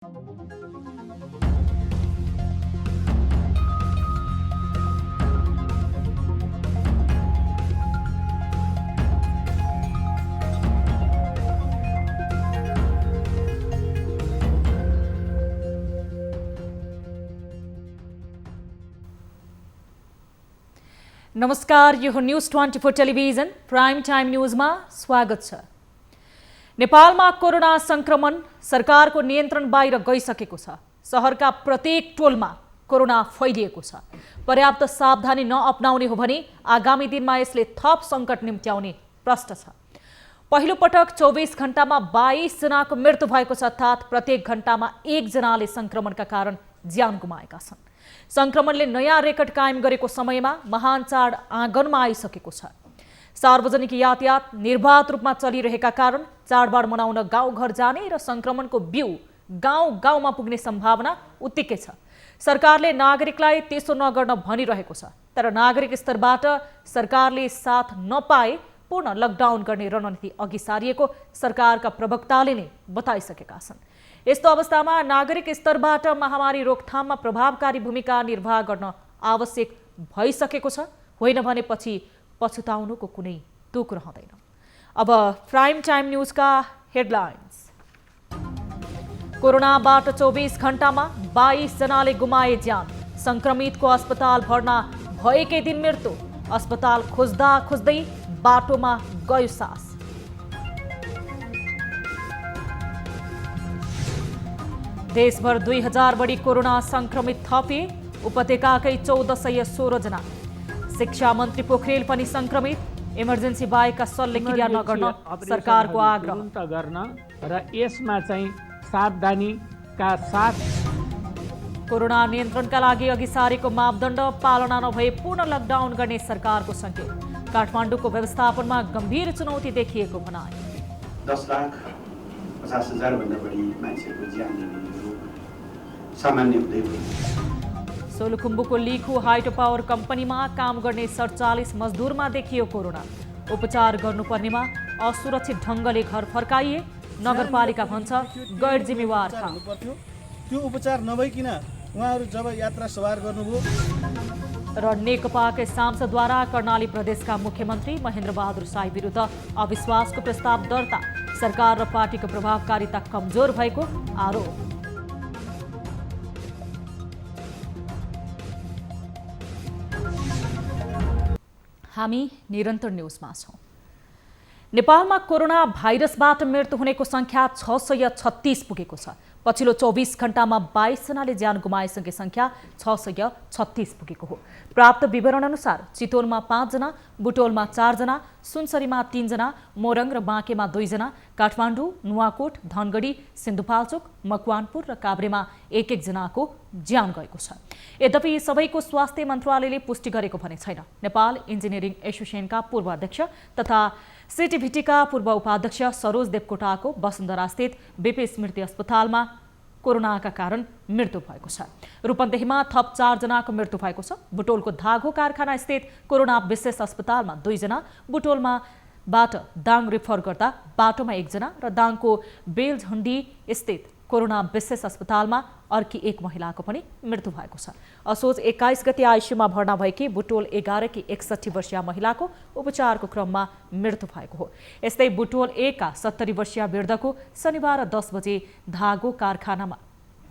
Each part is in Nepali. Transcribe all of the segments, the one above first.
नमस्कार, यो हो न्यूज 24 टेलिभिजन प्राइम टाइम न्यूजमा स्वागत छ। नेपालमा कोरोना संक्रमण सरकारको नियन्त्रण बाहिर गइसकेको छ। शहरका प्रत्येक टोलमा कोरोना फैलिएको छ। पर्याप्त सावधानी नअपनाउने हो भने आगामी दिनमा यसले थप संकट निम्त्याउने प्रश्न छ। पहिलो पटक 24 घण्टामा 22 जनाको मृत्यु भएको छ, अर्थात् प्रत्येक घण्टामा 1 जनाले संक्रमणका कारण ज्यान गुमाएका छन्। संक्रमणले नयाँ रेकर्ड कायम गरेको समयमा महान चाड आँगनमा आइसकेको छ। सार्वजनिक यातायात निर्बाध रूपमा चलिरहेका कारण चाडबाड मनाउन गाउँघर जाने र संक्रमणको बिउ गाउँ-गाउँमा पुग्ने सम्भावना उत्तिकै छ। सरकारले नागरिकलाई त्यसो नगर्न भनिरहेको छ, तर नागरिक स्तरबाट सरकारले साथ नपाए पूर्ण लकडाउन गर्ने रणनीति अघि सारिएको सरकारका प्रवक्ताले नै बताइसकेका छन्। यस्तो अवस्थामा नागरिक स्तरबाट महामारी रोकथाममा प्रभावकारी भूमिका निर्वाह गर्न आवश्यक भइसकेको छ। होइन भने पछि पछुताउनुको कुनै तुक रहँदैन। अब प्राइम टाइम न्यूजका हेडलाइन्स। कोरोनाबाट 24 घण्टामा 22 जनाले गुमाए ज्यान। संक्रमितको अस्पताल भर्ना भएकै दिन मृत्यु। अस्पताल खोज्दा खोज्दै बाटोमा गयो सास। देशभर 2000 बढी कोरोना संक्रमित थपिए। उपत्यकाकै 1416 जना। शिक्षा मन्त्री पोखरेल पनि संक्रमित। इमर्जेन्सी बाहेकका शल्यक्रिया नगर्न सरकारको आग्रह गर्न र यसमा चाहिँ सावधानीका साथ कोरोना नियन्त्रणका लागि अघि सारेको मापदण्ड पालना नभए पूर्ण लकडाउन गर्ने सरकारको सङ्केत। काठमाडौँको व्यवस्थापनमा गम्भीर चुनौती देखिएको भनाइ। 10,50,000 भन्दा बढी मान्छेको ज्यान सामान्य हुँदै गयो। सोलुखुम्बुको लिखु हाइड्रो पावर कम्पनीमा काम गर्ने 47 मजदुरमा देखियो कोरोना। उपचार गर्नुपर्नेमा असुरक्षित ढङ्गले घर फर्काइए। नगरपालिका भन्छ गैर जिम्मेवार काम। त्यो उपचार नभइकिन उहाँहरू जब यात्रा सवार गर्नुभयो। र नेकपाकै सांसदद्वारा कर्णाली प्रदेशका मुख्यमन्त्री महेन्द्र बहादुर साई विरुद्ध अविश्वासको प्रस्ताव दर्ता। सरकार र पार्टीको प्रभावकारिता कमजोर भएको आरोप। हामी निरन्तर न्यूजमा छौं। नेपालमा कोरोना भाइरसबाट मृत्यु हुनेको संख्या 636 पुगेको छ। पछिल्लो 24 घण्टामा 22 जनाले ज्यान गुमाएसँगै संख्या 636 पुगेको हो। प्राप्त विवरण अनुसार चितवनमा 5 जना, बुटोलमा 4 जना, सुनसरीमा 3 जना, मोरङ र बाँकेमा 2 जना, काठमाडौँ, नुवाकोट, धनगढी, सिन्धुपाल्चोक, मकवानपुर र काभ्रेमा 1-1 जनाको ज्यान गएको छ। यद्यपि सबैको स्वास्थ्य मन्त्रालयले पुष्टि गरेको भने छैन। नेपाल इन्जिनियरिङ एसोसिएसनका पूर्व अध्यक्ष तथा सिटिभिटीका पूर्व उपाध्यक्ष सरोज देवकोटाको वसुन्धरास्थित बीपी स्मृति अस्पतालमा कोरोनाका कारण मृत्यु भएको छ। रूपन्देहीमा थप 4 जनाको मृत्यु भएको छ। बुटोलको धागो कारखाना स्थित कोरोना विशेष अस्पतालमा 2 जना, बुटोलमा बाट दाङ रिफर गर्दा बाटोमा 1 जना र दाङको बेलझण्डी स्थित कोरोना विशेष अस्पतालमा अर्की 1 महिलाको पनि मृत्यु भएको छ। असोज 21 गते आइसियुमा भर्ना भएकी बुटोल 11 की 61 वर्षीय महिलाको उपचारको क्रममा मृत्यु भएको हो। यस्तै बुटोल 1 का 70 वर्षीय वृद्धको शनिबार 10 बजे धागो कारखानामा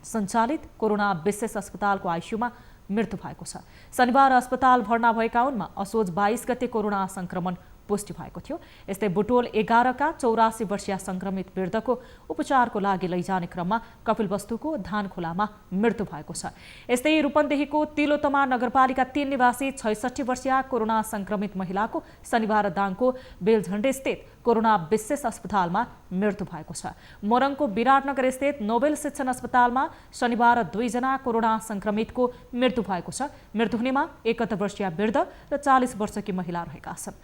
सञ्चालित कोरोना विशेष अस्पतालको आइसियुमा मृत्यु भएको छ। शनिबार अस्पताल भर्ना भएका उनमा असोज 22 गते कोरोना संक्रमण पुष्टि भएको थियो। यस्तै बुटोल 11 का 84 वर्षीय संक्रमित वृद्धको उपचारको लागि लैजाने क्रममा कपिलवस्तुको धानखोलामा मृत्यु भएको छ। यस्तै रूपन्देहीको तिलोतमा नगरपालिका 3 निवासी 66 वर्षीय कोरोना संक्रमित महिलाको शनिबार दाङको बेलझण्डे स्थित कोरोना विशेष अस्पतालमा मृत्यु भएको छ। मोरङको विराटनगर स्थित नोबेल शिक्षण अस्पतालमा शनिबार 2 जना कोरोना संक्रमितको मृत्यु भएको छ। मृत्यु हुनेमा 71 वर्षीय वृद्ध र 40 वर्षकी महिला रहेका छन्।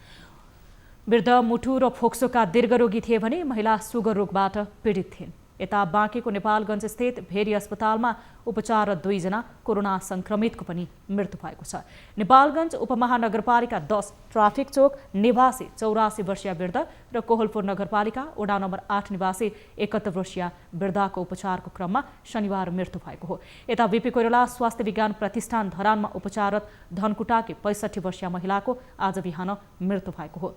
वृद्ध मुटु र फोक्सोका दीर्घरोगी थिए भने महिला सुगर रोगबाट पीडित थिइन्। यता बाँकेको नेपालगञ्ज स्थित भेरी अस्पतालमा उपचाररत 2 जना कोरोना संक्रमितको पनि मृत्यु भएको छ। नेपालगञ्ज उपमहानगरपालिका 10 ट्राफिक चोक निवासी 84 वर्षीय वृद्ध र कोहलपुर नगरपालिका वडा नम्बर 8 निवासी 71 वर्षीय वृद्धाको उपचारको क्रममा शनिबार मृत्यु भएको हो। यता बीपी कोइराला स्वास्थ्य विज्ञान प्रतिष्ठान धरानमा उपचाररत धनकुटाकी 65 वर्षीय महिलाको आज बिहान मृत्यु भएको हो।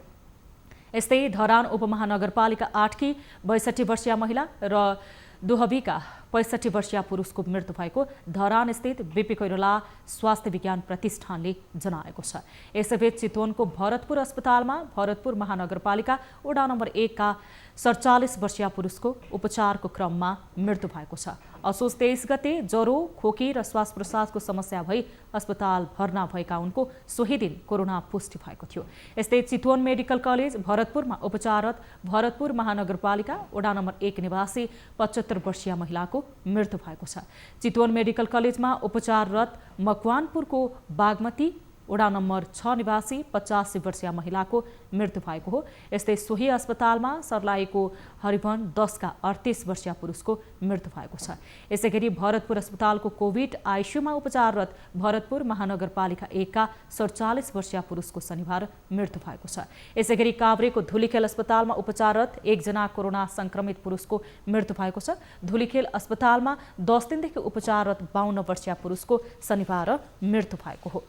यस्तै धरान उपमहानगरपालिका 8 की 62 वर्षीय महिला र दुहबीका 65 वर्षीय पुरुषको मृत्यु भएको धरान स्थित बीपी कोइराला स्वास्थ्य विज्ञान प्रतिष्ठानले जनाएको छ। यसैबीच चितवनको भरतपुर अस्पतालमा भरतपुर महानगरपालिका वडा नम्बर 1 का 47 वर्षीय पुरुषको उपचारको क्रममा मृत्यु भएको छ। असोज 23 गते ज्वरो, खोकी र श्वास प्रश्वासको समस्या भई अस्पताल भर्ना भएका उनको सोही दिन कोरोना पुष्टि भएको थियो। यस्तै चितवन मेडिकल कलेज भरतपुरमा उपचाररत भरतपुर महानगरपालिका वडा नम्बर 1 निवासी 75 वर्षीय महिलाको मृत्यु भएको छ। चितवन मेडिकल कलेजमा उपचाररत मकवानपुरको बागमती वडा नम्बर 6 निवासी 85 वर्षीय महिलाको मृत्यु भएको हो। यस्तै सोही अस्पतालमा सर्लाहीको हरिवन 10 का 38 वर्षीय पुरुषको मृत्यु भएको छ। यसैगरी भरतपुर अस्पतालको कोभिड आइसियुमा उपचाररत भरतपुर महानगरपालिका 1 का 47 वर्षीय पुरुषको शनिबार मृत्यु भएको छ। यसैगरी काभ्रेको धुलीखेल अस्पतालमा उपचाररत 1 जना कोरोना संक्रमित पुरुषको मृत्यु भएको छ। धुलीखेल अस्पतालमा 10 दिनदेखि उपचाररत 52 वर्षीय पुरुषको शनिबार मृत्यु भएको हो।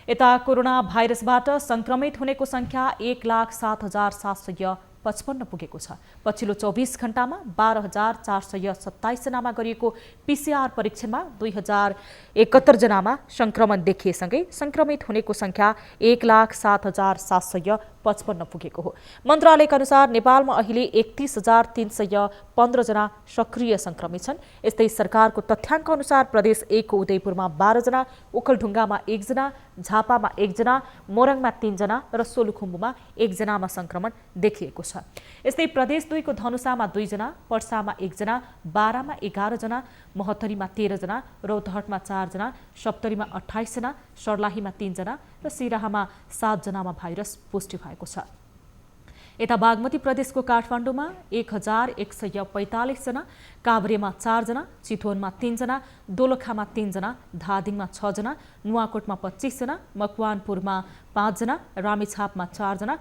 यता कोरोना भाइरसबाट संक्रमित हुनेको संख्या 1,07,755 पुगेको छ। पछिल्लो 24 घण्टामा 12,427 जनामा गरिएको पीसीआर परीक्षणमा 2,071 जनामा संक्रमण देखिएसँगै संक्रमित हुनेको संख्या 1,07,755 पुगेको हो। मन्त्रालयका अनुसार नेपालमा अहिले 31,315 जना सक्रिय संक्रमित छन्। यस्तै सरकारको तथ्याङ्क अनुसार प्रदेश 1 को उदयपुरमा 12 जना, ओखलढुङ्गामा 1 जना, झापामा 1 जना, मोरङमा 3 जना र सोलुखुम्बुमा 1 जनामा संक्रमण देखिएको छ। यस्तै प्रदेश 2 को धनुषामा 2 जना, पर्सामा 1 जना, बारामा 11 जना, महोत्तरीमा 13 जना, रौतहटमा 4 जना, सप्तरीमा 28 जना, सर्लाहीमा 3 जना र सिराहामा 7 जनामा भाइरस पुष्टि भएको छ। यता बागमती प्रदेशको काठमाडौँमा 1,145 जना, काभ्रेमा 4 जना, चितवनमा 3 जना, दोलखामा 3 जना, धादिङमा 6 जना, नुवाकोटमा 25 जना, मकवानपुरमा 5 जना, रामेछापमा 4 जना,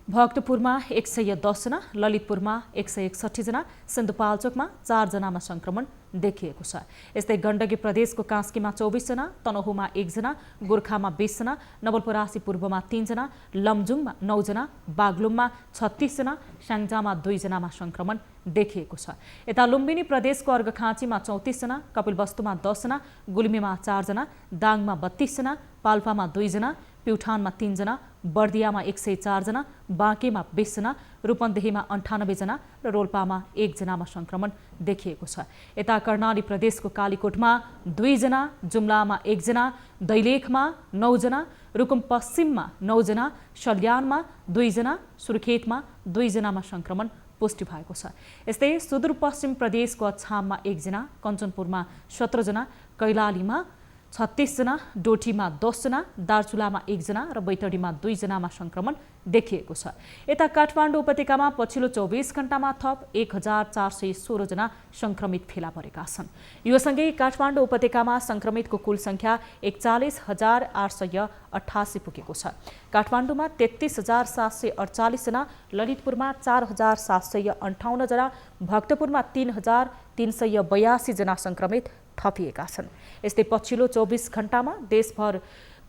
भक्तपुरमा 110 जना, ललितपुरमा 161 जना, सिन्धुपाल्चोकमा 4 जनामा संक्रमण देखिएको छ। यस्तै गण्डकी प्रदेशको कास्कीमा 24 जना, तनहुमा 1 जना, गोर्खामा 20 जना, नवलपरासी पूर्वमा 3 जना, लमजुङमा 9 जना, बागलुङमा 36 जना, स्याङ्जामा 2 जनामा संक्रमण देखिएको छ। यता लुम्बिनी प्रदेशको अर्घखाँचीमा 34 जना, कपिलवस्तुमा 10 जना, गुल्मीमा 4 जना, दाङमा 32 जना, पाल्पामा 2 जना, प्युठानमा 3 जना, बर्दियामा 104 जना, बाँकेमा 20 जना, रूपन्देहीमा 98 जना र रोल्पामा 1 जनामा संक्रमण देखिएको छ। यता कर्णाली प्रदेशको कालीकोटमा 2 जना, जुम्लामा 1 जना, दैलेखमा 9 जना, रुकुम पश्चिममा 9 जना, सल्यानमा 2 जना, सुर्खेतमा 2 जनामा संक्रमण पुष्टि भएको छ। यस्तै सुदूरपश्चिम प्रदेशको अछाममा 1 जना, कञ्चनपुरमा 17 जना, कैलालीमा 36 जना, डोटीमा 10 जना, दार्चुलामा 1 जना र बैतडीमा 2 जनामा संक्रमण देखिएको छ। यता काठमाडौँ उपत्यकामा पछिल्लो 24 घण्टामा थप 1,416 जना संक्रमित फेला परेका छन्। यो सँगै काठमाडौँ उपत्यकामा संक्रमितको कुल संख्या 41,888 पुगेको छ। काठमाडौँमा 33,748 जना, ललितपुरमा 4,758 जना, भक्तपुरमा 3,382 जना संक्रमित थपिएका छन्। यस्तै पछिल्लो 24 घण्टामा देशभर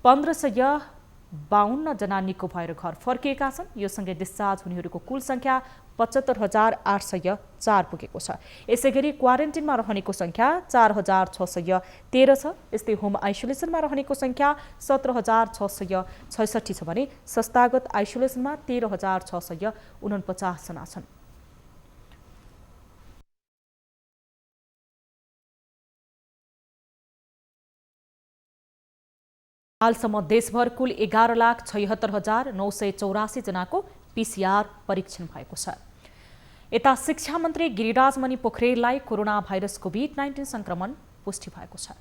1,552 जना निको भएर घर फर्किएका छन्। यो सँगै डिस्चार्ज हुनेहरूको कुल संख्या 75,804 पुगेको छ। यसैगरी क्वारेन्टिनमा रहनेको संख्या 4,613 छ। यस्तै होम आइसोलेसनमा रहनेको संख्या 17,666 छ भने संस्थागत आइसोलेसनमा 13,649 जना छन्। हालसम्म देशभर कुल 11,76,984 जनाको पीसीआर परीक्षण भएको छ। यता शिक्षा मन्त्री गिरिराजमणि पोखरेललाई कोरोना भाइरस कोभिड-19 संक्रमण पुष्टि भएको छ।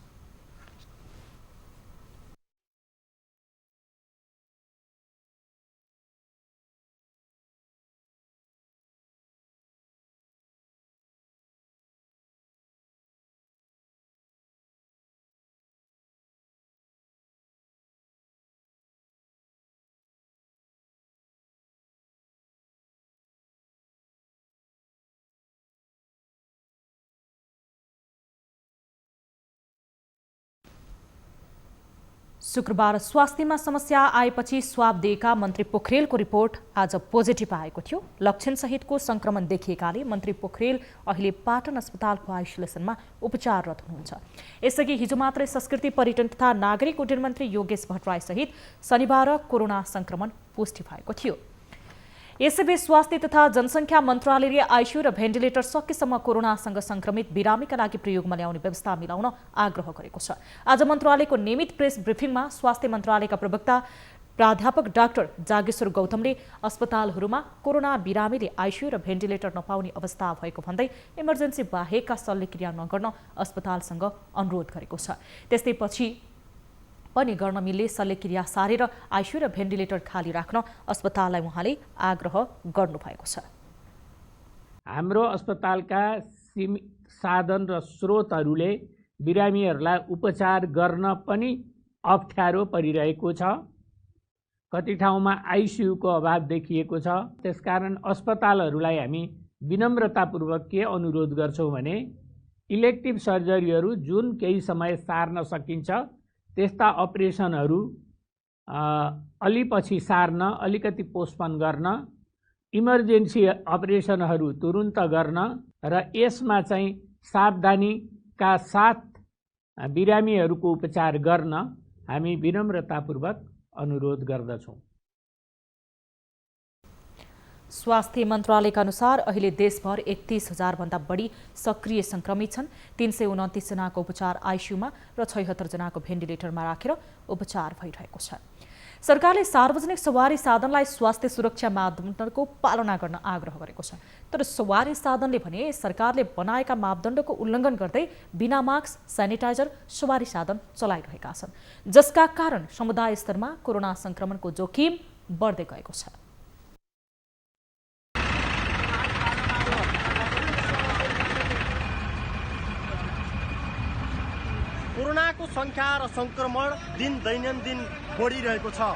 शुक्रबार स्वास्थ्यमा समस्या आएपछि स्वाब दिएका मन्त्री पोखरेलको रिपोर्ट आज पोजिटिभ आएको थियो। लक्षणसहितको संक्रमण देखिएकाले मन्त्री पोखरेल अहिले पाटन अस्पतालको आइसोलेसनमा उपचाररत हुनुहुन्छ। यसअघि हिजो मात्रै संस्कृति पर्यटन तथा नागरिक उड्डयन मन्त्री योगेश भट्टराईसहित शनिबार कोरोना संक्रमण पुष्टि भएको थियो। यसैबीच स्वास्थ्य तथा जनसङ्ख्या मन्त्रालयले आइसियु र भेन्टिलेटर सकेसम्म कोरोनासँग संक्रमित बिरामीका लागि प्रयोगमा ल्याउने व्यवस्था मिलाउन आग्रह गरेको छ। आज मन्त्रालयको नियमित प्रेस ब्रिफिङमा स्वास्थ्य मन्त्रालयका प्रवक्ता प्राध्यापक डाक्टर जागेश्वर गौतमले अस्पतालहरूमा कोरोना बिरामीले आइसियु र भेन्टिलेटर नपाउने अवस्था भएको भन्दै इमर्जेन्सी बाहेकका शल्यक्रिया नगर्न अस्पतालसँग अनुरोध गरेको छ। त्यस्तै पछि पनि गर्न मिल्ने शल्यक्रिया सारेर आइसियु र भेन्टिलेटर खाली राख्न अस्पताललाई उहाँले आग्रह गर्नुभएको छ। हाम्रो अस्पतालका साधन र स्रोतहरूले बिरामीहरूलाई उपचार गर्न पनि अप्ठ्यारो परिरहेको छ। कति ठाउँमा आइसियुको अभाव देखिएको छ। त्यसकारण अस्पतालहरूलाई हामी विनम्रतापूर्वक के अनुरोध गर्छौँ भने इलेक्टिभ सर्जरीहरू जुन केही समय सार्न सकिन्छ त्यस्ता अपरेसनहरू अलिपछि सार्न, अलिकति पोस्टपोन गर्न, इमर्जेन्सी अपरेसनहरू तुरुन्त गर्न र यसमा चाहिँ सावधानीका साथ बिरामीहरूको उपचार गर्न हामी विनम्रतापूर्वक अनुरोध गर्दछौँ। स्वास्थ्य मन्त्रालयका अनुसार अहिले देशभर 31,000 भन्दा बढी सक्रिय संक्रमित छन्। 329 जनाको उपचार आइसियुमा र 76 जनाको भेन्टिलेटरमा राखेर उपचार भइरहेको छ। सरकारले सार्वजनिक सवारी साधनलाई स्वास्थ्य सुरक्षा मापदण्डको पालना गर्न आग्रह गरेको छ। तर सवारी साधनले भने सरकारले बनाएका मापदण्डको उल्लङ्घन गर्दै बिना मास्क, सेनिटाइजर सवारी साधन चलाइरहेका छन्, जसका कारण समुदाय स्तरमा कोरोना संक्रमणको जोखिम बढ्दै गएको छ। कोरोनाको संख्या र संक्रमण दिन दैनन्दिन बढिरहेको छ।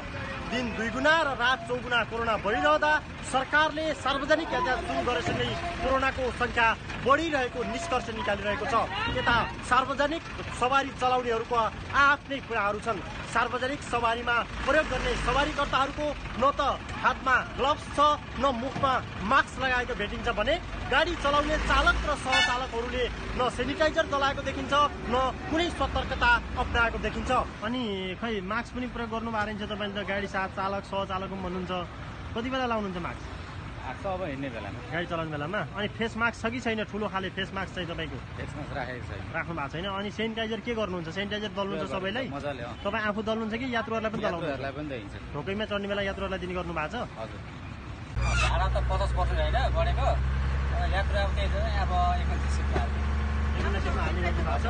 दिन दुईगुना र रात चौगुना कोरोना बढिरहँदा सरकारले सार्वजनिक यातायात सुरु गरेसँगै कोरोनाको संख्या बढिरहेको निष्कर्ष निकालिरहेको छ। यता सार्वजनिक सवारी चलाउनेहरूको आफ्नै कुराहरू छन्। सार्वजनिक सवारीमा प्रयोग गर्ने सवारीकर्ताहरूको न त हातमा ग्लभ्स छ, न मुखमा मास्क लगाएको भेटिन्छ भने गाडी चलाउने चालक र सहचालकहरूले न सेनिटाइजर चलाएको देखिन्छ, न कुनै सतर्कता अप्नाएको देखिन्छ। अनि खै मास्क पनि प्रयोग गर्नु भएको रहेछ तपाईँ त, गाडी चालक सहचालक पनि भन्नुहुन्छ। कति बेला लाउनुहुन्छ मास्क? अब हिँड्ने बेलामा, गाडी चलाउने बेलामा। अनि फेस मास्क छ कि छैन? ठुलो खाले फेस मास्क चाहिँ तपाईँको फेस मास्क राखेको छैन, राख्नु भएको छैन। अनि सेनिटाइजर के गर्नुहुन्छ? सेनिटाइजर दल्नुहुन्छ सबैलाई? मजाले। तपाईँ आफू दल्नुहुन्छ कि यात्रुहरूलाई पनि दलाउनुहुन्छ? यात्रुहरूलाई पनि दिन्छ। ढोकैमा चढ्ने बेला यात्रुहरूलाई दिने गर्नु भएको छ? हजुर। भाडा त 50% होइन बढेको, यात्रु अब त्यही छ, अब 21 सिटमा हालिराख्नु भएको छ।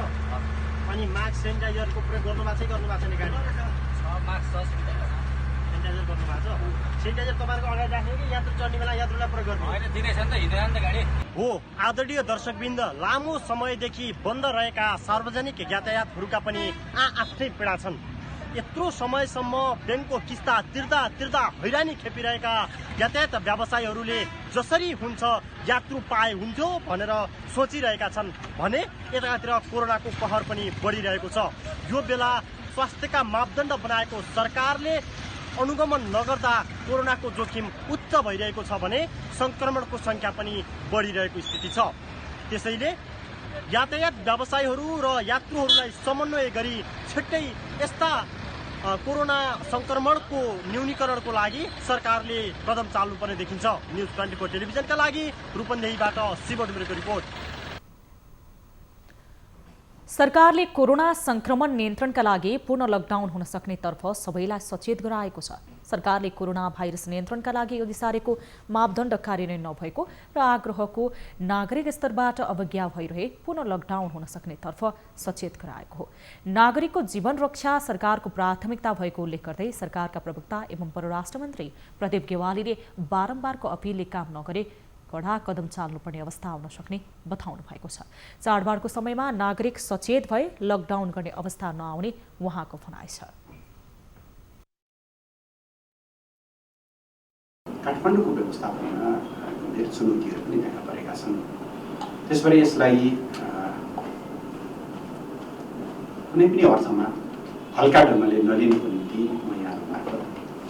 अनि मास्क सेनिटाइजरको प्रयोग गर्नु भएको छ कि गर्नु भएको छैन? गाडी मास्क 10 सेनिटाइजर गर्नु भएको छ। सेनिटाइजर तपाईँहरूको अगाडि राख्ने कि यात्रु चढ्ने बेला यात्रुलाई प्रयोग गर्नु? होइन, दिनेछ नि त, हिँडेर नि त गाडी हो। आदरणीय दर्शकवृन्द, लामो समयदेखि बन्द रहेका सार्वजनिक यातायातहरूका पनि आफ्नै पीडा छन्। यत्रो समयसम्म ब्याङ्कको किस्ता तिर्दा तिर्दा हैरानी खेपिरहेका यातायात व्यवसायीहरूले जसरी हुन्छ यात्रु पाए हुन्थ्यो भनेर सोचिरहेका छन् भने यतातिर कोरोनाको कहर पनि बढिरहेको छ। यो बेला स्वास्थ्यका मापदण्ड बनाएको सरकारले अनुगमन नगर्दा कोरोनाको जोखिम उच्च भइरहेको छ भने संक्रमणको संख्या पनि बढिरहेको स्थिति छ। त्यसैले यातायात व्यवसायीहरू र यात्रुहरूलाई समन्वय गरी छिट्टै यस्ता कोरोना संक्रमणको न्यूनीकरणको लागि सरकारले कदम चाल्नुपर्ने देखिन्छ। न्युज 24 टेलिभिजनका लागि रूपन्देहीबाट शिव डुम्रेको रिपोर्ट। सरकारले कोरोना संक्रमण नियन्त्रणका लागि पूर्ण लकडाउन हुन सक्ने तर्फ सबैलाई सचेत गराएको छ। सरकारले कोरोना भाइरस नियन्त्रणका लागि अघि सारेको मापदण्ड कार्यान्वयन नभएको र आग्रहको नागरिक स्तरबाट अवज्ञा भइरहे पूर्ण लकडाउन हुन सक्ने तर्फ सचेत गराएको हो। नागरिकको जीवन रक्षा सरकारको प्राथमिकता भएको उल्लेख गर्दै सरकारका प्रवक्ता एवं परराष्ट्र मन्त्री प्रदीप गेवालीले बारम्बारको अपिलले काम नगरे कडा कदम चाल्नुपर्ने अवस्था आउन सक्ने बताउनु भएको छ। चाडबाडको समयमा नागरिक सचेत भए लकडाउन गर्ने अवस्था नआउने उहाँको भनाइ छ। काठमाडौँको व्यवस्थापनमा गम्भीर चुनौतीहरू पनि देखा परेका छन्। त्यसैले यसलाई कुनै पनि अर्थमा हल्का ढङ्गले नलिनुको निम्ति म यहाँहरू मार्फत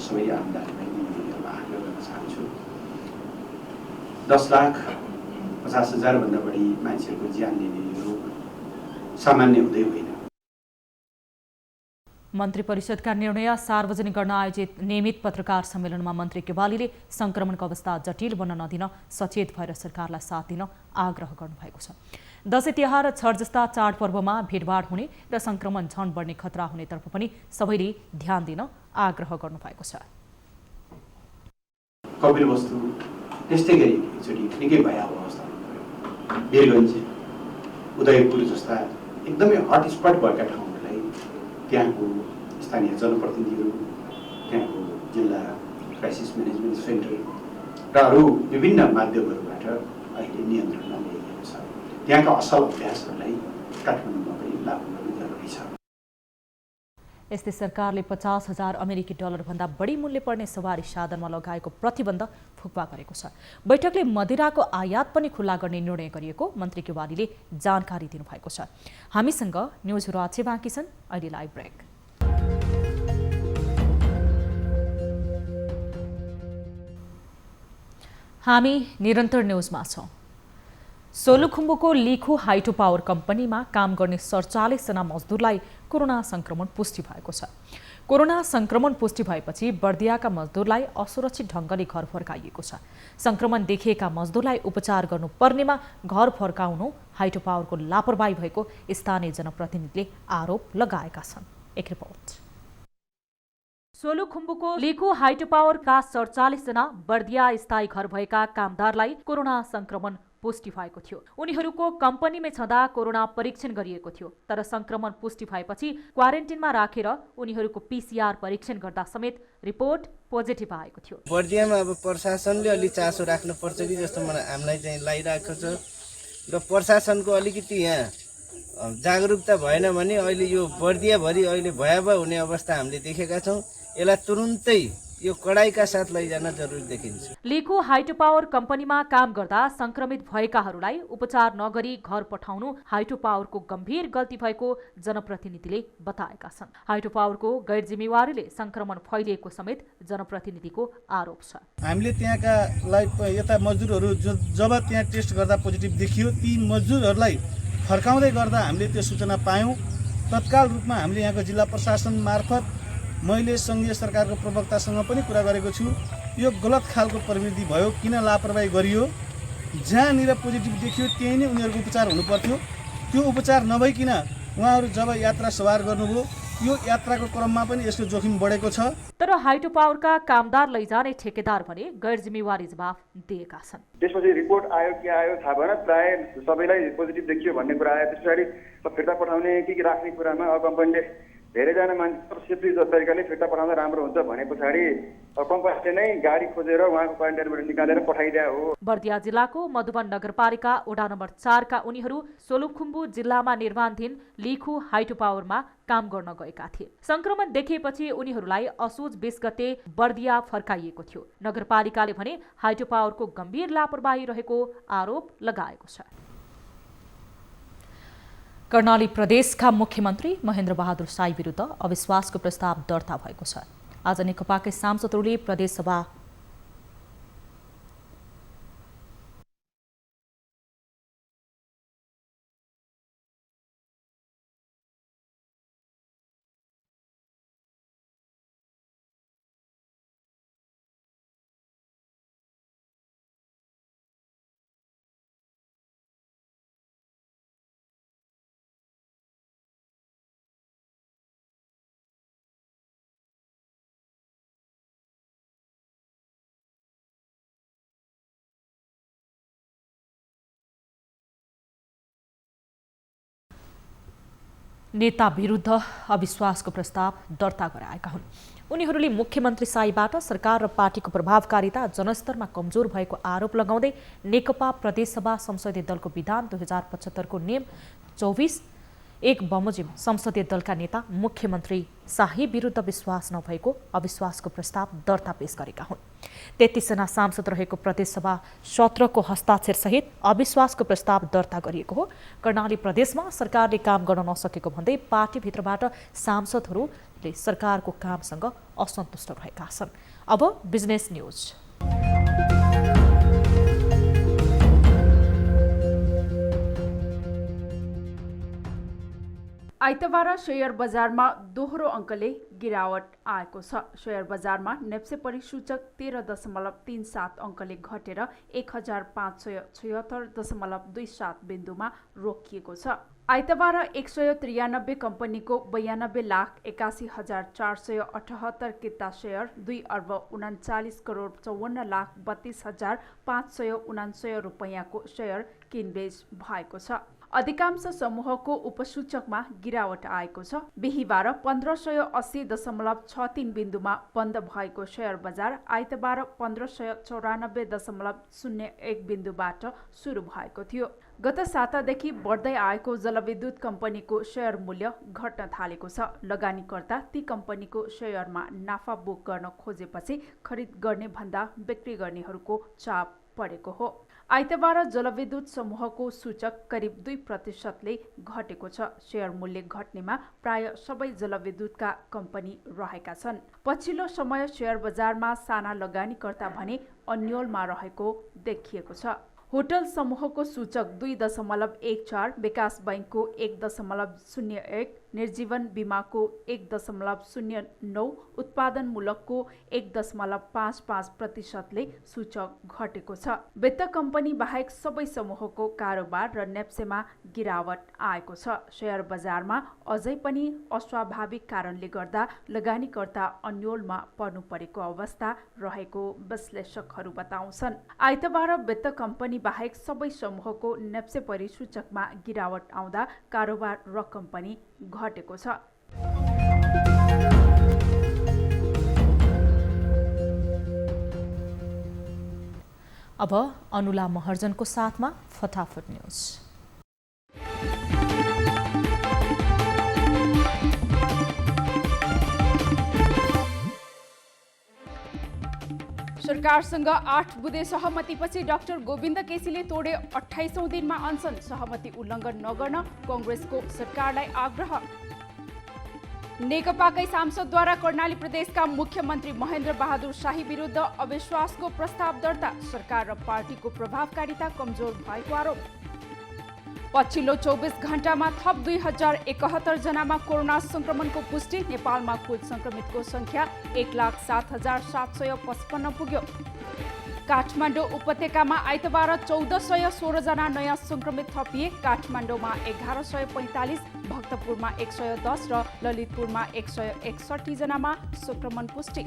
सबै आमदारीलाई निवेदनमा आग्रह गर्न चाहन्छु। 10,50,000 भन्दा बढी मान्छेहरूको ज्यान लिने यो रोग सामान्य हुँदै होइन। मन्त्री परिषदका निर्णय सार्वजनिक गर्न आयोजित नियमित पत्रकार सम्मेलनमा मन्त्री केवालीले संक्रमणको अवस्था जटिल बन्न नदिन सचेत भएर सरकारलाई साथ दिन आग्रह गर्नुभएको छ। दशैं तिहार र छठ जस्ता चाडपर्वमा भिडभाड हुने र संक्रमण झन बढ्ने खतरा हुनेतर्फ पनि सबैले ध्यान दिन आग्रह गर्नुभएको छ। कपिलवस्तु त्यस्तै गरी एकचोटि निकै भयावह अवस्थामा गयो। वीरगञ्ज, उदयपुर जस्ता एकदमै हटस्पट भएका ठाउँहरूलाई त्यहाँको स्थानीय जनप्रतिनिधिहरू, त्यहाँको जिल्ला क्राइसिस म्यानेजमेन्ट सेन्टर र अरू विभिन्न माध्यमहरूबाट अहिले नियन्त्रणमा ल्याइएको छ। त्यहाँका असल अभ्यासहरूलाई काठमाडौँमा पनि लागू गर्नु जरुरी छ। यस्तै सरकारले 50,000 अमेरिकी डलर भन्दा बढी मूल्य पर्ने सवारी साधनमा लगाएको प्रतिबन्ध फुक्वा गरेको छ। बैठकले मदिराको आयात पनि खुल्ला गर्ने निर्णय गरिएको मन्त्री केवालीले जानकारी दिनुभएको छ। हामीसँग न्युजहरू अझै बाँकी छन्, अहिले लाइभ ब्रेक। हामी निरन्तर न्युजमा छौँ। सोलुखुम्बुको लिखु हाइड्रो पावर कम्पनीमा काम गर्ने 47 जना मजदुरलाई कोरोना संक्रमण पुष्टि भएको छ। कोरोना संक्रमण पुष्टि भएपछि बर्दियाका मजदुरलाई असुरक्षित ढङ्गले घर फर्काइएको छ। संक्रमण देखिएका मजदुरलाई उपचार गर्नुपर्नेमा घर फर्काउनु हाइड्रो पावरको लापरवाही भएको स्थानीय जनप्रतिनिधिले आरोप लगाएका छन्। एक रिपोर्ट। सोलुखुम्बुको लिखु हाइड्रो पावरका 47 जना बर्दिया स्थायी घर भएका कामदारलाई कोरोना संक्रमण पुष्टि भएको थियो। उनीहरूको कम्पनीमै छँदा कोरोना परीक्षण गरिएको थियो, तर संक्रमण पुष्टि भएपछि क्वारेन्टिनमा राखेर उनीहरूको PCR परीक्षण गर्दा समेत रिपोर्ट पोजिटिभ आएको थियो। बर्दियामा अब प्रशासनले अलि चासो राख्नुपर्छ कि जस्तो मलाई हामीलाई चाहिँ लागिरहेको छ र प्रशासनको अलिकति यहाँ जागरुकता भएन भने अहिले यो बर्दियाभरि अहिले भयावह हुने अवस्था हामीले देखेका छौँ। यसलाई तुरुन्तै यो कडाइका साथ लैजान जरुरी देखिन्छ। लिखु हाइड्रो पावर कम्पनीमा काम गर्दा संक्रमित भएकाहरूलाई उपचार नगरी घर पठाउनु हाइड्रो पावरको गम्भीर गल्ती भएको जनप्रतिनिधिले बताएका छन्। हाइड्रो पावरको गैर जिम्मेवारीले संक्रमण फैलिएको समेत जनप्रतिनिधिको आरोप छ। हामीले त्यहाँकालाई यता मजदुरहरू जब त्यहाँ टेस्ट गर्दा पोजिटिभ देखियो, ती मजदुरहरूलाई फर्काउँदै गर्दा हामीले त्यो सूचना पायौँ। तत्काल रूपमा हामीले यहाँको जिल्ला प्रशासन मार्फत मैले सङ्घीय सरकारको प्रवक्तासँग पनि कुरा गरेको छु। यो गलत खालको प्रवृत्ति भयो, किन लापरवाही गरियो। जहाँनिर पोजिटिभ देखियो त्यही नै उनीहरूको उपचार हुनुपर्थ्यो। त्यो उपचार नभइकन उहाँहरू जब यात्रा सवार गर्नुभयो, यो यात्राको क्रममा पनि यसको जोखिम बढेको छ। तर हाइड्रो पावरका कामदार लैजाने ठेकेदार भने गैर जिम्मेवारी जवाफ दिएका छन्। त्यसपछि रिपोर्ट आयो के आयो थाहा भएन, प्राय सबैलाई पोजिटिभ देखियो भन्ने कुरा आयो। त्यस पछाडि फिर्ता पठाउने के राख्ने कुरामा कम्पनीले धेरैजना मान्छे सेफ्टी तरिकाले फिर्ता पठाउँदा राम्रो हुन्छ भने पछाडि कम्पनीले नै गाडी खोजेर उहाँको क्वारेन्टाइनबाट निकालेर पठाइदिया हो। बर्दिया जिल्लाको मधुबन नगरपालिका वडा नम्बर 4 का उनीहरू सोलुखुम्बु जिल्लामा निर्माणधीन लिखु हाइड्रो पावरमा काम गर्न गएका थिए। संक्रमण देखिएपछि उनीहरूलाई असोज 20 गते बर्दिया फर्काइएको थियो। नगरपालिकाले भने हाइड्रो पावरको गम्भीर लापरवाही रहेको आरोप लगाएको छ। कर्णाली प्रदेशका मुख्यमन्त्री महेन्द्र बहादुर साई विरुद्ध अविश्वासको प्रस्ताव दर्ता भएको छ। आज नेकपाकै सांसदहरूले प्रदेशसभा नेता विरुद्ध अविश्वासको प्रस्ताव दर्ता गराएका हुन्। उनीहरूले मुख्यमन्त्री साईबाट सरकार र पार्टीको प्रभावकारिता जनस्तरमा कमजोर भएको आरोप लगाउँदै नेकपा प्रदेशसभा संसदीय दलको विधान 2075 को नियम 24(1) बमोजिम संसदीय दलका नेता मुख्यमन्त्री शाही विरुद्ध विश्वास नभएको अविश्वासको प्रस्ताव दर्ता पेश गरेका हुन्। 33 जना सांसद रहेको प्रदेशसभा 17 को हस्ताक्षरसहित अविश्वासको प्रस्ताव दर्ता गरिएको हो। कर्णाली प्रदेशमा सरकारले काम गर्न नसकेको भन्दै पार्टीभित्रबाट सांसदहरूले सरकारको कामसँग असन्तुष्ट रहेका छन्। अब बिजनेस न्यूज। आइतबार शेयर बजारमा दोहोरो अङ्कले गिरावट आएको छ। शेयर बजारमा नेप्से परिसूचक 13.37 अङ्कले घटेर 1576.27 बिन्दुमा रोकिएको छ। आइतबार 193 कम्पनीको 92,81,478 किता शेयर 2,39,54,32,569 रुपैयाँको शेयर किनबेच भएको छ। अधिकांश समूहको उपसूचकमा गिरावट आएको छ। बिहीबार 1580.63 बिन्दुमा बन्द भएको शेयर बजार आइतबार 1594.01 बिन्दुबाट सुरु भएको थियो। गत सातादेखि बढ्दै आएको जलविद्युत कम्पनीको शेयर मूल्य घट्न थालेको छ। लगानीकर्ता ती कम्पनीको शेयरमा नाफा बुक गर्न खोजेपछि खरिद गर्ने भन्दा बिक्री गर्नेहरूको चाप परेको हो। आइतबार जलविद्युत समूहको सूचक करिब 2% घटेको छ। शेयर मूल्य घट्नेमा प्राय सबै जलविद्युतका कम्पनी रहेका छन्। पछिल्लो समय शेयर बजारमा साना लगानीकर्ता भने अन्यलमा रहेको देखिएको छ। होटल समूहको सूचक 2.14, विकास बैंकको 1.01, निर्जीवन बीमाको 1.09, उत्पादनमूलकको 1.55% सूचक घटेको छ। वित्त कम्पनी बाहेक सबै समूहको कारोबार र नेप्सेमा गिरावट आएको छ। शेयर बजारमा अझै पनि अस्वाभाविक कारणले गर्दा लगानीकर्ता अन्यलमा पर्नु परेको अवस्था रहेको विश्लेषकहरू बताउँछन्। आइतबार वित्त कम्पनी बाहेक सबै समूहको नेप्से परिसूचकमा गिरावट आउँदा कारोबार रकम पनि घटेको छ। अब अनुला महर्जनको साथमा फटाफट न्यूज। सरकारसँग 8 बुँदे सहमतिपछि डाक्टर गोविन्द केसीले तोडे 28औं दिनमा अनसन। सहमति उल्लङ्घन नगर्न कांग्रेसको सरकारलाई आग्रह। नेकपाकै सांसदद्वारा कर्णाली प्रदेशका मुख्यमन्त्री महेन्द्र बहादुर शाही विरुद्ध अविश्वासको प्रस्ताव दर्ता। सरकार र पार्टीको प्रभावकारिता कमजोर भएको आरोप। पछिल्लो 24 घण्टामा थप 2071 जनामा कोरोना संक्रमणको पुष्टि। नेपालमा कुल संक्रमितको संख्या 1,07,755 पुग्यो। काठमाडौँ उपत्यकामा आइतबार 1416 जना नयाँ संक्रमित थपिए। काठमाडौँमा 1145, भक्तपुरमा 110 र ललितपुरमा 161 जनामा संक्रमण पुष्टि।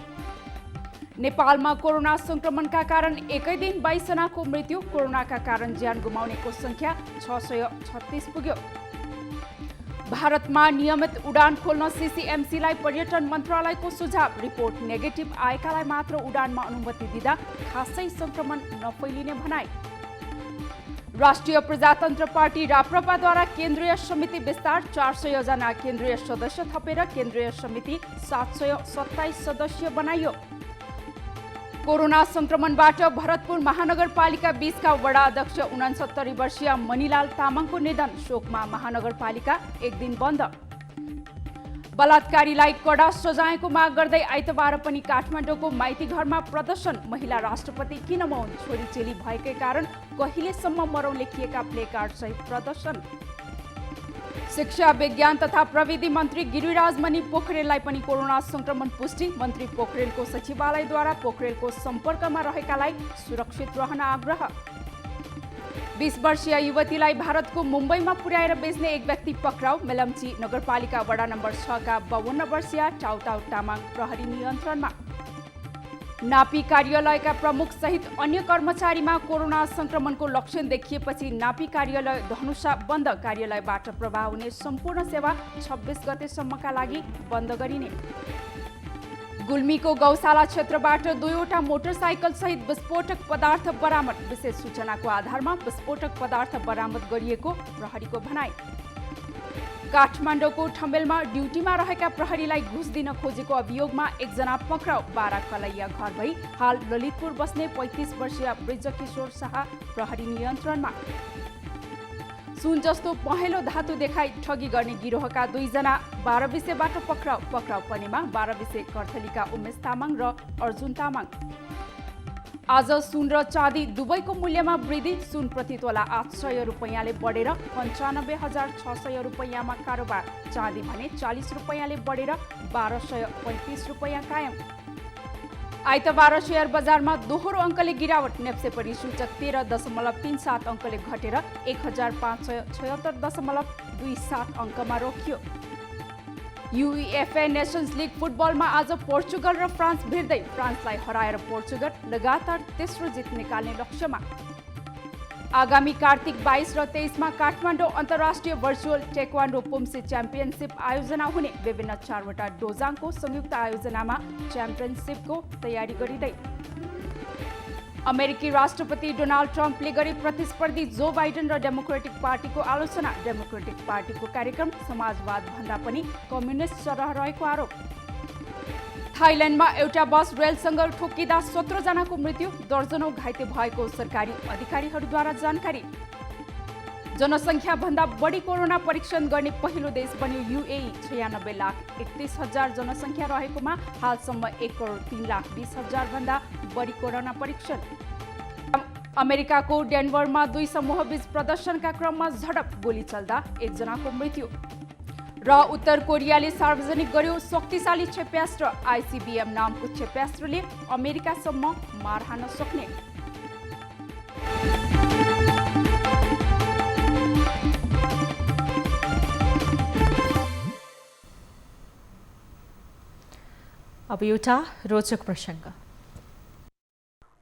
नेपालमा कोरोना संक्रमणका कारण एकै दिन 22 जनाको मृत्यु। कोरोनाका कारण ज्यान गुमाउनेको संख्या 636 पुग्यो। भारतमा नियमित उडान खोल्न सीसीएमसीलाई पर्यटन मन्त्रालयको सुझाव। रिपोर्ट नेगेटिभ आएकालाई मात्र उडानमा अनुमति दिँदा खासै संक्रमण नफैलिने भनाई। राष्ट्रिय प्रजातन्त्र पार्टी राप्रपाद्वारा केन्द्रीय समिति विस्तार। 400 जना केन्द्रीय सदस्य थपेर केन्द्रीय समिति 727 सदस्य बनाइयो। कोरोना संक्रमणबाट भरतपुर महानगरपालिका 20 का वडा अध्यक्ष 69 वर्षीय मणिलाल तामाङको निधन। शोकमा महानगरपालिका एक दिन बन्द। बलात्कारीलाई कडा सजायको माग गर्दै आइतबार पनि काठमाडौँको माइती घरमा प्रदर्शन। महिला राष्ट्रपति किन मौन, छोरी चेली भएकै कारण कहिलेसम्म मरौँ लेखिएका प्लेकार्ड सहित प्रदर्शन। शिक्षा विज्ञान तथा प्रविधि मन्त्री गिरिराज मणि पोखरेललाई पनि कोरोना संक्रमण पुष्टि। मन्त्री पोखरेलको सचिवालयद्वारा पोखरेलको सम्पर्कमा रहेकालाई सुरक्षित रहन आग्रह। 20 वर्षीय युवतीलाई भारतको मुम्बईमा पुर्याएर बेच्ने एक व्यक्ति पक्राउ। मेलम्ची नगरपालिका वडा नम्बर 6 का 52 वर्षीय टाउटाउ तामाङ प्रहरी नियन्त्रणमा। नापी कार्यालयका प्रमुख सहित अन्य कर्मचारीमा कोरोना संक्रमणको लक्षण देखिएपछि नापी कार्यालय धनुषा बन्द। कार्यालयबाट प्रवाह हुने सम्पूर्ण सेवा 26 गतेसम्मका लागि बन्द गरिने। गुल्मीको गौशाला क्षेत्रबाट 2वटा मोटरसाइकल सहित विस्फोटक पदार्थ बरामद। विशेष सूचनाको आधारमा विस्फोटक पदार्थ बरामद गरिएको प्रहरीको भनाई। काठमाडौँको ठम्बेलमा ड्युटीमा रहेका प्रहरीलाई घुस दिन खोजेको अभियोगमा एकजना पक्राउ। 12 कलैया घर भई हाल ललितपुर बस्ने 35 वर्षीय ब्रिजकिशोर शाह प्रहरी नियन्त्रणमा। सुन जस्तो पहेँलो धातु देखाई ठगी गर्ने गिरोहका 2 जना 12 विषयबाट पक्राउ पर्नेमा 12 विषय कर्थलीका उमेश तामाङ र अर्जुन तामाङ। आज सुन र चाँदी दुवैको मूल्यमा वृद्धि। सुन प्रति तोला 800 रुपैयाँले बढेर 95,600 रुपैयाँमा कारोबार। चाँदी भने 40 रुपैयाँले बढेर 1235 रुपैयाँ कायम। आइतबार शेयर बजारमा दोहोरो अङ्कले गिरावट। नेप्से सूचक 13.37 अङ्कले घटेर 1576.27 अङ्कमा रोकियो। UEFA नेसन्स लिग फुटबलमा आज पोर्चुगल र फ्रान्स भिड्दै। फ्रान्सलाई हराएर पोर्चुगल लगातार तेस्रो जित निकाल्ने लक्ष्यमा। आगामी कार्तिक 22 र 23 मा काठमाडौँ अन्तर्राष्ट्रिय भर्चुअल टेक्वान्डो पुम्से च्याम्पियनसिप आयोजना हुने। विभिन्न 4वटा डोजाङको संयुक्त आयोजनामा च्याम्पियनसिपको तयारी गरिँदै। अमेरिकी राष्ट्रपति डोनाल्ड ट्रम्पले गरे प्रतिस्पर्धी जो बाइडेन र डेमोक्रेटिक पार्टीको आलोचना। डेमोक्रेटिक पार्टीको कार्यक्रम समाजवाद भन्दा पनि कम्युनिस्ट सरह रहेको आरोप। थाइल्यान्डमा एउटा बस रेलसँग ठोकिँदा 17 जनाको मृत्यु, दर्जनौं घाइते भएको सरकारी अधिकारीहरूद्वारा जानकारी। जनसङ्ख्या भन्दा बढी कोरोना परीक्षण गर्ने पहिलो देश बन्यो UAE। 96,31,000 जनसङ्ख्या रहेकोमा हालसम्म 1,03,20,000 भन्दा बढी कोरोना परीक्षण। अमेरिकाको डेनभरमा 2 समूहबीच प्रदर्शनका क्रममा झडप, गोली चल्दा 1 जनाको मृत्यु। र उत्तर कोरियाले सार्वजनिक गर्यो शक्तिशाली क्षेप्यास्त्र। ICBM नामको क्षेप्यास्त्रले अमेरिकासम्म मार हान्न सक्ने। अब एउटा रोचक प्रसङ्ग।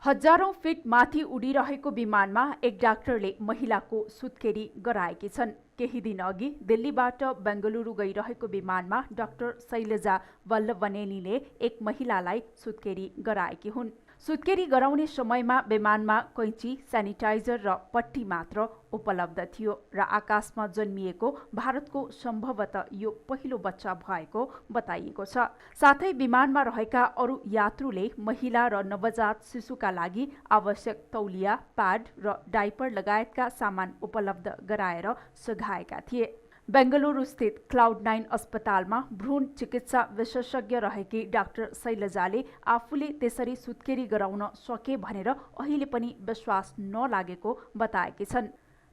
हजारौं फिट माथि उडिरहेको विमानमा एक डाक्टरले महिलाको सुत्केरी गराएकी छन्। केही दिन अघि दिल्लीबाट बेंगलुरु गइरहेको विमानमा डाक्टर शैलजा वल्लभनेनीले एक महिलालाई सुत्केरी गराएकी हुन्। सुत्केरी गराउने समयमा विमानमा कैँची, सेनिटाइजर र पट्टी मात्र उपलब्ध थियो र आकाशमा जन्मिएको भारतको सम्भवतः यो पहिलो बच्चा भएको बताइएको छ। साथै विमानमा रहेका अरू यात्रुले महिला र नवजात शिशुका लागि आवश्यक तौलिया, प्याड र डाइपर लगायतका सामान उपलब्ध गराएर सघाएका थिए। बेंगलुरु स्थित क्लाउड9 अस्पतालमा भ्रूण चिकित्सा विशेषज्ञ रहेकी डाक्टर शैलजाले आफूले त्यसरी सुत्केरी गराउन सके भनेर अहिले पनि विश्वास नलागेको बताएकी छन्।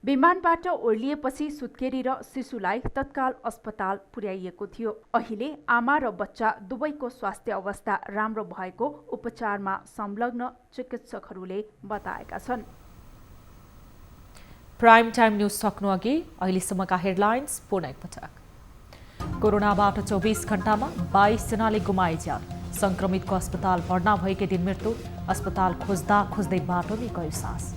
विमानबाट ओर्लिएपछि सुत्केरी र शिशुलाई तत्काल अस्पताल पुर्याइएको थियो। अहिले आमा र बच्चा दुवैको स्वास्थ्य अवस्था राम्रो भएको उपचारमा संलग्न चिकित्सकहरूले बताएका छन्। प्राइम टाइम न्यूज सक्नु अघि अहिलेसम्मका हेडलाइन्स पुनः एकपटक। कोरोनाबाट 24 घण्टामा 22 जनाले गुमाए ज्यान। संक्रमितको अस्पताल भर्ना भएकै दिन मृत्यु। अस्पताल खोज्दा खोज्दै बाटोमै गयो सास।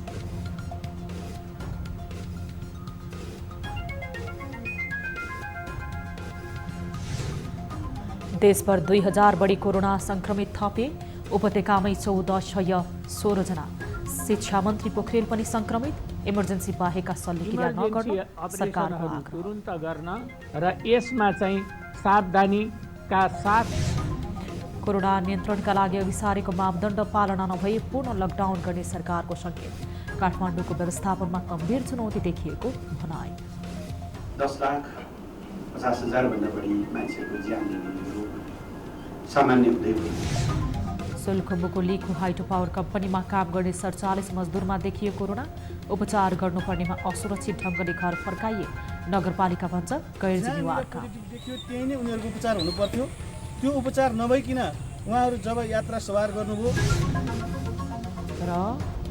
देशभर 2000 बढी कोरोना संक्रमित थपे। उपत्यकामै 1416 जना। शिक्षा मन्त्री पोखरेल पनि संक्रमित। इमर्जेन्सी बाहेकका शल्यक्रिया नगर्नु सरकारको आग्रह। तुरुन्त गर्न र यसमा चाहिँ सावधानीका साथ कोरोना नियन्त्रणका लागि अघि सारेको मापदण्ड पालना नभए पूर्ण लकडाउन गर्ने सरकारको संकेत। काठमाडौँको व्यवस्थापनमा गम्भीर चुनौती देखिएको भनाइ। 10,50,000 भन्दा बढी मान्छेको ज्यान लिने सामान्य हुँदै गयो। सोलुखुम्बुको लिखु हाइड्रो पावर कम्पनीमा काम गर्ने 47 मजदुरमा देखियो कोरोना। उपचार गर्नुपर्नेमा असुरक्षित ढङ्गले घर फर्काइए। नगरपालिका भन्छ गैर जिम्मेवार काम। त्यही नै उनीहरूको उपचार हुनु पर्थ्यो। त्यो उपचार नभइकन उहाँहरू जब यात्रा सवार गर्नुभयो। र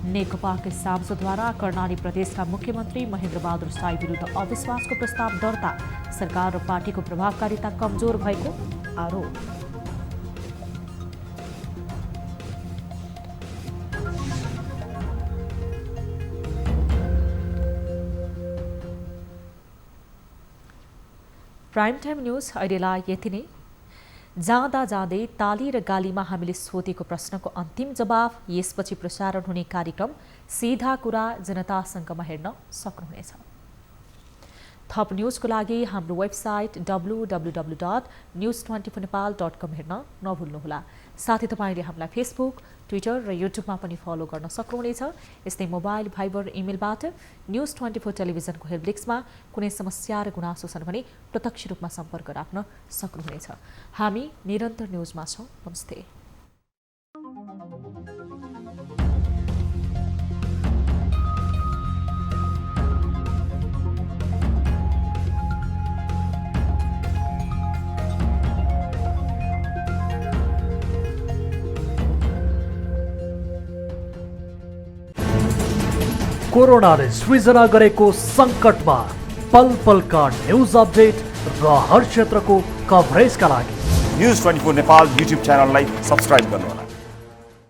नेकपाकै सांसदद्वारा कर्णाली प्रदेशका मुख्यमन्त्री महेन्द्र बहादुर साई विरुद्ध अविश्वासको प्रस्ताव दर्ता। सरकार र पार्टीको प्रभावकारिता कमजोर भएको आरोप। प्राइम टाइम न्यूज अहिलेलाई यति नै। जाँदा जाँदै ताली र गालीमा हामीले सोधेको प्रश्नको अन्तिम जवाब यसपछि प्रसारण हुने कार्यक्रम सीधा कुरा जनतासँगमा हेर्न सक्नुहुनेछ। थप न्युजको लागि हाम्रो वेबसाइट www.news24nepal.com हेर्न नभुल्नुहोला। साथै तपाईँले हामीलाई फेसबुक, ट्विटर र युट्युबमा पनि फलो गर्न सक्नुहुनेछ। यस्तै मोबाइल, भाइबर, इमेलबाट न्युज 24 टेलिभिजनको हेल्पडेस्कमा कुनै समस्या र गुनासो छन् भने प्रत्यक्ष रूपमा सम्पर्क राख्न सक्नुहुनेछ। हामी निरन्तर न्युजमा छौँ। नमस्ते। कोरोनाले सृजना गरेको सङ्कटमा पल पलका न्युज अपडेट र हर क्षेत्रको कभरेजका लागि न्युज 24 नेपाल युट्युब च्यानललाई सब्स्क्राइब गर्नुहोला।